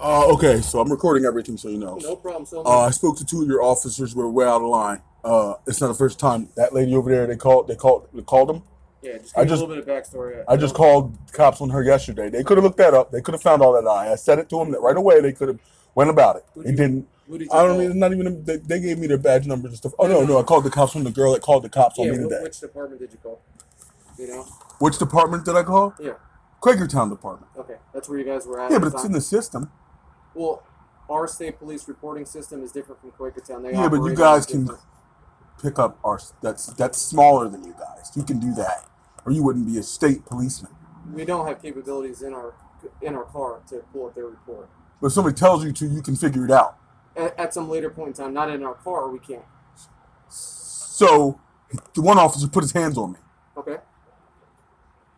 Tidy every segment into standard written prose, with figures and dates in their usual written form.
Okay, so I'm recording everything, so you know. No problem. So man. I spoke to two of your officers. We're way out of line. It's not the first time that lady over there. They called them. Yeah, just I give me a just little bit of backstory. I just called cops on her yesterday. They could have looked that up. They could have found all that. I said it to them that right away. They could have went about it. Who They did you didn't. who did you I don't call? mean. Not even. They gave me their badge numbers and stuff. Oh No, no, no, no. I no. called the cops from the girl that called the cops on Yeah, me today. which department did you call? You know? Which department did I call? Yeah. Quakertown department. Okay, that's where you guys were at. Yeah, at but the it's time. in the system. Well, our state police reporting system is different from Quakertown. They Yeah, but you operate guys on can different. pick up our. That's smaller than you guys. You can do that, or you wouldn't be a state policeman. We don't have capabilities in our car to pull up their report. But if somebody tells you to, you can figure it out. At some later point in time, not in our car, we can't. So the one officer put his hands on me. Okay.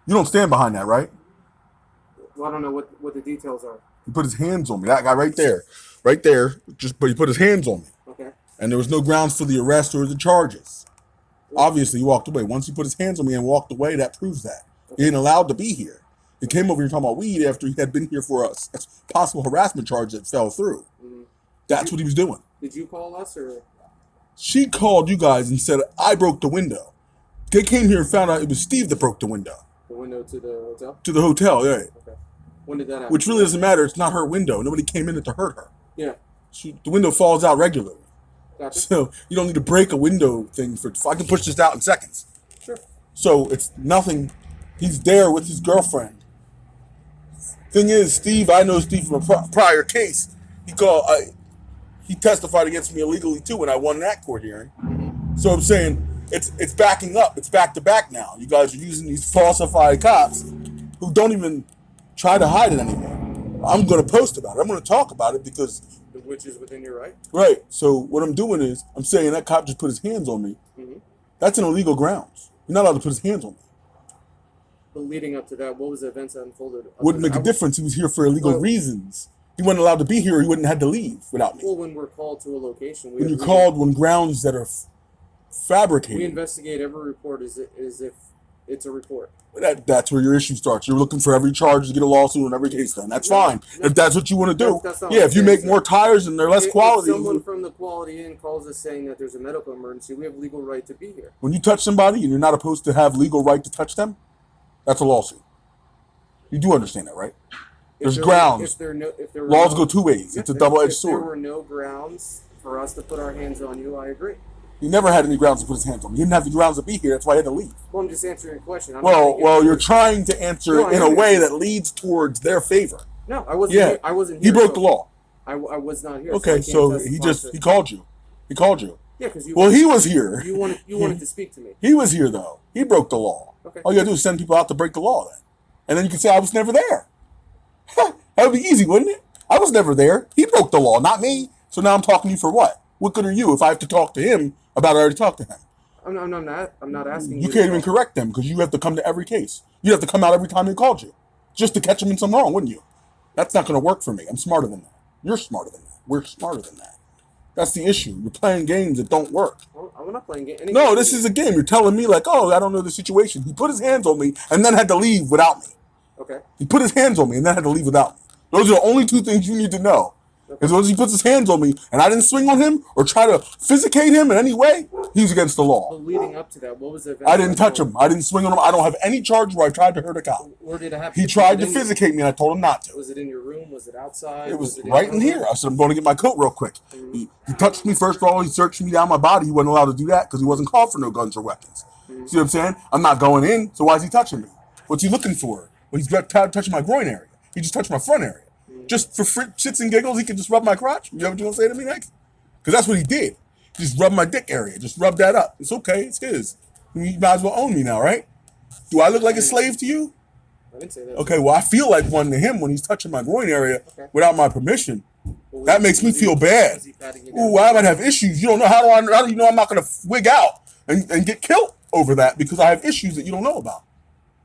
You don't stand behind that, right? Well, I don't know what the details are. He put his hands on me. That guy right there. But he put his hands on me, Okay. and there was no grounds for the arrest or the charges. Obviously, he walked away. Once he put his hands on me and walked away, that proves that he ain't allowed to be here. He came over here talking about weed after he had been here for a possible harassment charge that fell through. Mm-hmm. That's what he was doing. Did you call us or? She called you guys and said, I broke the window. They came here and found out it was Steve that broke the window. The window to the hotel? To the hotel, yeah. Okay. When did that happen? Which really doesn't matter. It's not her window. Nobody came in it to hurt her. Yeah. The window falls out regularly. Gotcha. So you don't need to break a window thing for. I can push this out in seconds. Sure. So it's nothing. He's there with his girlfriend. Thing is, Steve, I know Steve from a prior case. He testified against me illegally too when I won that court hearing. So I'm saying it's backing up. It's back to back now. You guys are using these falsified cops who don't even try to hide it anymore. I'm going to post about it. I'm going to talk about it because. Which is within your right. Right. So what I'm doing is I'm saying that cop just put his hands on me. Mm-hmm. That's an illegal grounds. You're not allowed to put his hands on me. But leading up to that, what was the events that unfolded? Wouldn't make a difference. He was here for illegal reasons. He wasn't allowed to be here. He wouldn't have to leave without me. Well, when we're called to a location, When you're called when grounds that are fabricated. We investigate every report as if it's a report. That's where your issue starts. You're looking for every charge to get a lawsuit on every case done. That's fine. If that's what you want to do. Yeah, if you make more tires and they're less quality. If someone from the quality inn calls us saying that there's a medical emergency, we have legal right to be here. When you touch somebody and you're not supposed to have legal right to touch them, that's a lawsuit. You do understand that, right? There's grounds. Laws go two ways. It's a double-edged sword. If there were no grounds for us to put our hands on you, I agree. He never had any grounds to put his hands on me. He didn't have the grounds to be here. That's why he had to leave. Well, I'm just answering your question. Well, you're trying to answer it in a way that leads towards their favor. No, I wasn't. Yeah. I wasn't here. He broke the law. I was not here. Okay, so he called you. He called you. Yeah, because he was here. You wanted to speak to me. He was here though. He broke the law. Okay. All you gotta do is send people out to break the law then, and then you can say I was never there. That would be easy, wouldn't it? I was never there. He broke the law, not me. So now I'm talking to you for what? What good are you if I have to talk to him about I already talked to him? I'm not asking you. You can't even correct them because you have to come to every case. You have to come out every time they called you, just to catch them in some wrong, wouldn't you? That's not going to work for me. I'm smarter than that. You're smarter than that. We're smarter than that. That's the issue. You're playing games that don't work. Well, I'm not playing games. No, this is a game. You're telling me like, oh, I don't know the situation. He put his hands on me and then had to leave without me. Okay. He put his hands on me and then had to leave without me. Those are the only two things you need to know. Because once he puts his hands on me and I didn't swing on him or try to physicate him in any way, he's against the law. But leading up to that, what was the event? I didn't touch him. I didn't swing on him. I don't have any charge where I tried to hurt a cop. Where did it happen? He tried to physicate me and I told him not to. Was it in your room? Was it outside? It was right in here. I said, I'm going to get my coat real quick. He touched me first of all. He searched me down my body. He wasn't allowed to do that because he wasn't called for no guns or weapons. See what I'm saying? I'm not going in, so why is he touching me? What's he looking for? Well, he's touching my groin area. He just touched my front area. Just for shits and giggles, he could just rub my crotch. You know what you're going to say to me next? Because that's what he did. Just rub my dick area. Just rub that up. It's okay. It's his. You might as well own me now, right? Do I look like a slave to you? I didn't say that. Okay, well, I feel like one to him when he's touching my groin area without my permission. That makes me feel bad. Ooh, I might have issues. You don't know. How do you know I'm not going to wig out and get killed over that because I have issues that you don't know about?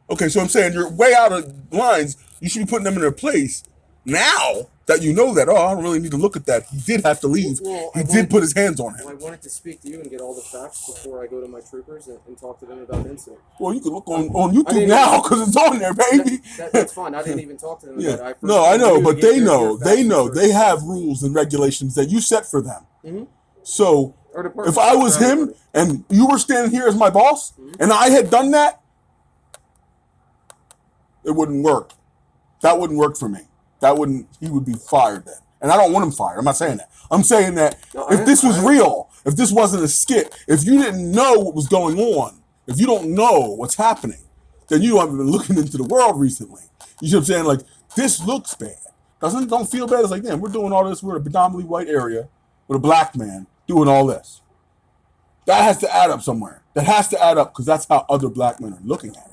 Okay, so I'm saying you're way out of lines. You should be putting them in their place now that you know that, oh, I don't really need to look at that. He did have to leave. Well, he did put his hands on him. I wanted to speak to you and get all the facts before I go to my troopers and talk to them about the incident. Well, you can look on YouTube now because it's on there, baby. That's fine. I didn't even talk to them about it. No, I know, but they know. They know. They have rules and regulations that you set for them. Mm-hmm. So if I was him and you were standing here as my boss and I had done that, it wouldn't work. That wouldn't work for me. He would be fired then. And I don't want him fired. I'm not saying that. I'm saying that if this was real, if this wasn't a skit, if you didn't know what was going on, if you don't know what's happening, then you haven't been looking into the world recently. You see what I'm saying? Like, this looks bad. Don't feel bad. It's like, damn, we're doing all this. We're in a predominantly white area with a black man doing all this. That has to add up somewhere. That has to add up because that's how other black men are looking at it.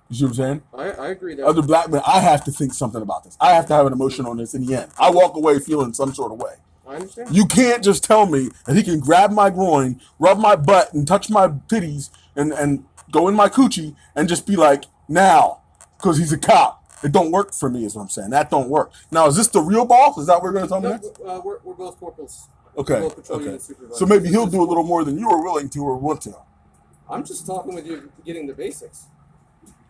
You see what I'm saying? I agree that other black men, I have to think something about this. I have to have an emotion on this in the end. I walk away feeling some sort of way. I understand. You can't just tell me that he can grab my groin, rub my butt, and touch my titties and go in my coochie and just be like, now, because he's a cop. It don't work for me, is what I'm saying. That don't work. Now, is this the real boss? Is that what we're going to tell me next? We're both corporals. Okay. Both patrol Okay. unit supervisors. So maybe he'll do a little more than you are willing to or want to. I'm just talking with you, getting the basics.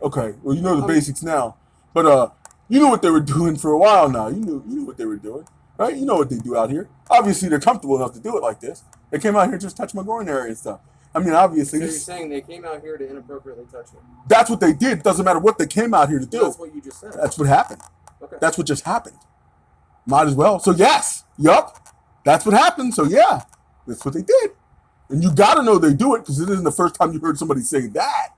Okay. Well, you know the basics now, but you knew what they were doing for a while now. You knew what they were doing, right? You know what they do out here. Obviously, they're comfortable enough to do it like this. They came out here just touch my groin area and stuff. I mean, obviously, so you're saying they came out here to inappropriately touch you? That's what they did. Doesn't matter what they came out here to do. That's what you just said. That's what happened. Okay. That's what just happened. Might as well. So yes, yup, that's what happened. So yeah, that's what they did. And you got to know they do it because it isn't the first time you heard somebody say that,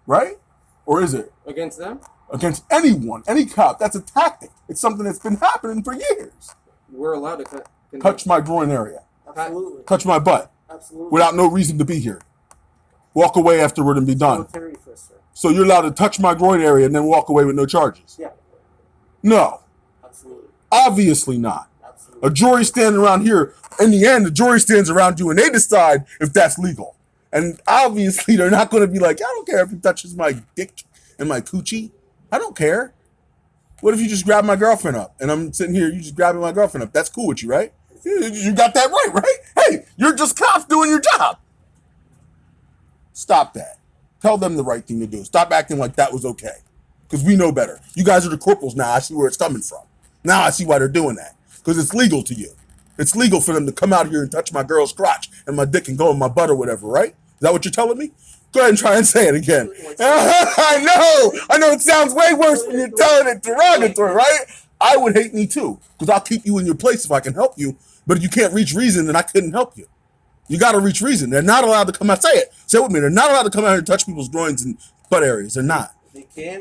right? Or is it? Against them? Against anyone, any cop. That's a tactic. It's something that's been happening for years. We're allowed to touch my groin area. Absolutely. Touch my butt. Absolutely. Without no reason to be here. Walk away afterward and be done. So you're allowed to touch my groin area and then walk away with no charges? Yeah. No. Absolutely. Obviously not. Absolutely. A jury standing around here, in the end, the jury stands around you and they decide if that's legal. And obviously they're not going to be like, I don't care if he touches my dick and my coochie. I don't care. What if you just grab my girlfriend up and I'm sitting here, you just grabbing my girlfriend up? That's cool with you, right? You got that right? Hey, you're just cops doing your job. Stop that. Tell them the right thing to do. Stop acting like that was okay. Because we know better. You guys are the corporals now. I see where it's coming from. Now I see why they're doing that. Because it's legal to you. It's legal for them to come out here and touch my girl's crotch and my dick and go in my butt or whatever, right? Is that what you're telling me? Go ahead and try and say it again. I know it sounds way worse when you're telling it derogatory, right? I would hate me too. Because I'll keep you in your place if I can help you. But if you can't reach reason, then I couldn't help you. You got to reach reason. They're not allowed to come out. Say it. Say it with me. They're not allowed to come out here and touch people's groins and butt areas. They're not. They can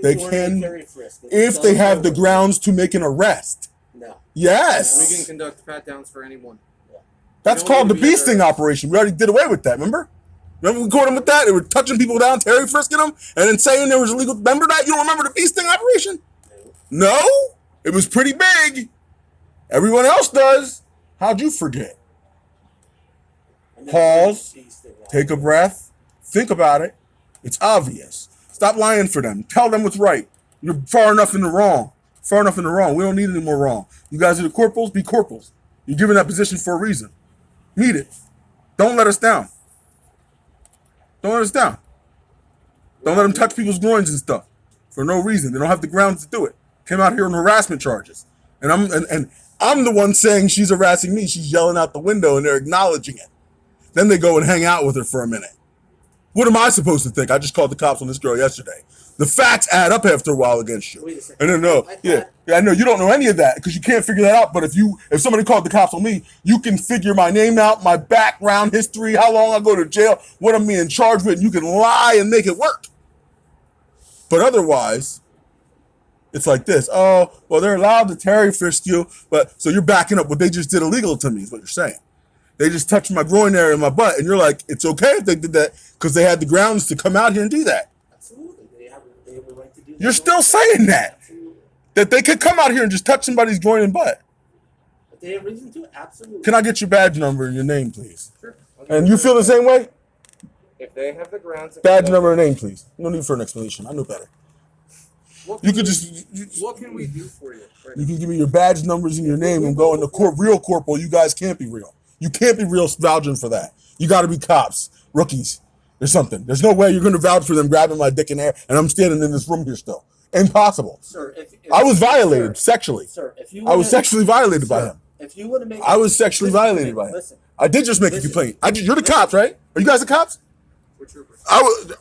if they have the grounds to make an arrest. No. Yes. We can conduct pat downs for anyone. That's called the bee sting operation. We already did away with that. Remember we caught them with that? They were touching people down, Terry frisking them, and then saying there was illegal. Remember that? You don't remember the bee sting operation? No. It was pretty big. Everyone else does. How'd you forget? Pause. Take a breath. Think about it. It's obvious. Stop lying for them. Tell them what's right. You're far enough in the wrong. Far enough in the wrong. We don't need any more wrong. You guys are the corporals. Be corporals. You're given that position for a reason. Meet it. Don't let us down. Don't let us down. Don't let them touch people's groins and stuff for no reason. They don't have the grounds to do it. Came out here on harassment charges. And I'm the one saying she's harassing me. She's yelling out the window and they're acknowledging it. Then they go and hang out with her for a minute. What am I supposed to think? I just called the cops on this girl yesterday. The facts add up after a while against you. And then I know you don't know any of that because you can't figure that out. But if somebody called the cops on me, you can figure my name out, my background history, how long I go to jail, what I'm being charged with, and you can lie and make it work. But otherwise, it's like this. Oh, well, they're allowed to Terry frisk you, but so you're backing up what they just did illegal to me is what you're saying. They just touched my groin area and my butt, and you're like, it's okay if they did that because they had the grounds to come out here and do that. Absolutely. They have a right to do that. You're still saying that. Absolutely. That they could come out here and just touch somebody's groin and butt. But they have reason to? Absolutely. Can I get your badge number and your name, please? Sure. And you feel the same way? If they have the grounds. Badge number and name, please. No need for an explanation. I know better. You could just What can we do for you? Right you now? can give me your badge numbers and your name and go into court. Real corporal, you guys can't be real. You can't be real vouching for that. You got to be cops, rookies. There's something. There's no way you're going to vouch for them grabbing my dick in there, and I'm standing in this room here still. Impossible. Sir, if I was violated sexually. Sir, if you I was sexually violated by him. If you want to make, I was sexually violated by him. Listen, I did just make a complaint. You're the cops, right? Are you guys the cops? We're troopers.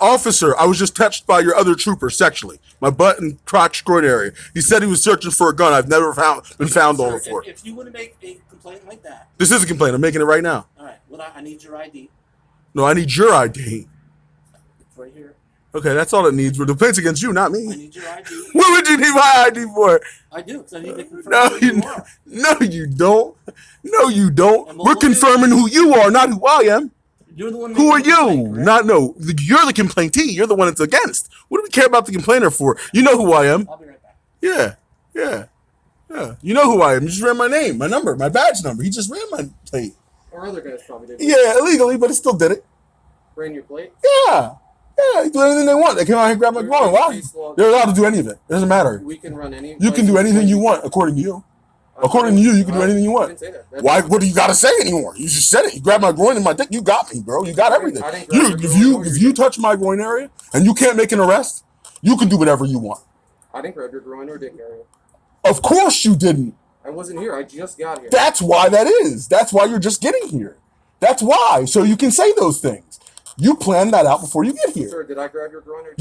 Officer, I was just touched by your other trooper sexually. My butt and crotch groin area. He said he was searching for a gun I've never been found on sir, before. if you want to make a complaint like that, This is a complaint. I'm making it right now. all right. Well, I need your ID. No, I need your ID. It's right here. Okay, that's all it needs. The complaint's against you, not I me. need your ID. What would you need my ID for? I do, because I need to confirm No, who you are. no, you don't. No, you don't. And We're what would you- confirming who you are, not who I am. You're the one. Who are making the complaint, you? correct? Not no. You're the complaintee. You're the one that's against. What do we care about the complainer for? You know who I am. I'll be right back. Yeah, yeah, yeah. You know who I am. You just ran my name, my number, my badge number. He just ran my plate. Our other guys probably did. Yeah, illegally, but he still did it. Ran your plate. Yeah, yeah. They do anything they want. They come out here and grab my groin. Why? They're allowed to do any of it. It doesn't matter. We can run any. You can do anything you want, according to you. According to you, you can do anything you I want. didn't say that. That's- Why? What do you got to say anymore? You just said it. You grabbed my groin and my dick. You got me, bro. You got everything. I didn't grab your groin or If your you dick. touch my groin area and you can't make an arrest, you can do whatever you want. I didn't grab your groin or dick area. Of course you didn't. I wasn't here. I just got here. That's why that is. That's why you're just getting here. That's why. So you can say those things. You planned that out before you get here. Sir, did I grab your groin or dick?